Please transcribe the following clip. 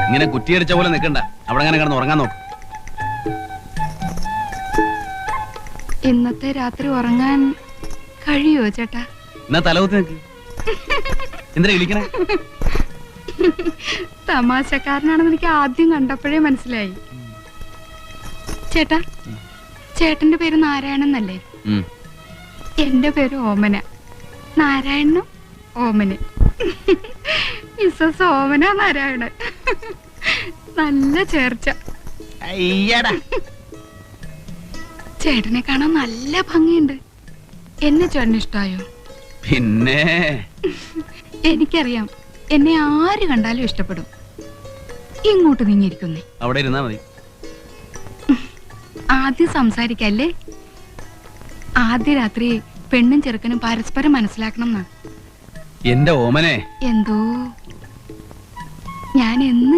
ഇങ്ങനെ കുറ്റിയടിച്ച പോലെ നിൽക്കണ്ട. അവിടെ അങ്ങനെ കിടന്ന് ഉറങ്ങാൻ നോക്ക്. ഇന്നത്തെ രാത്രി ഉറങ്ങാൻ കഴിയോ ചേട്ടാ? എന്നാ തലകുത്തി നിൽക്ക്. എന്തിനാ വിളിക്കണേ? തമാശക്കാരനാണെന്ന് എനിക്ക് ആദ്യം കണ്ടപ്പോഴേ മനസ്സിലായി. ചേട്ടാ, ചേട്ടന്റെ പേര് നാരായണൻ എന്നല്ലേ? എന്റെ പേര് ഓമന. നാരായണനും ഓമന്. മിസ്സസ് ഓമന നാരായണൻ. നല്ല ചേർച്ച. ചേട്ടനെ കാണാൻ നല്ല ഭംഗിയുണ്ട്. എന്നെ ചേട്ടന് ഇഷ്ടായോ? പിന്നെ എനിക്കറിയാം, എന്നെ ആര് കണ്ടാലും ഇഷ്ടപ്പെടും. ഇങ്ങോട്ട് നീങ്ങിയിരിക്കുന്നേ. അവിടെ ഇരുന്നാ മതി. ആദ്യം സംസാരിക്കല്ലേ? ആദ്യ രാത്രി പെണ്ണും ചെറുക്കനും പരസ്പരം മനസ്സിലാക്കണം എന്നാ. എന്റെ ഓമനെ, എന്തോ ഞാൻ എന്നും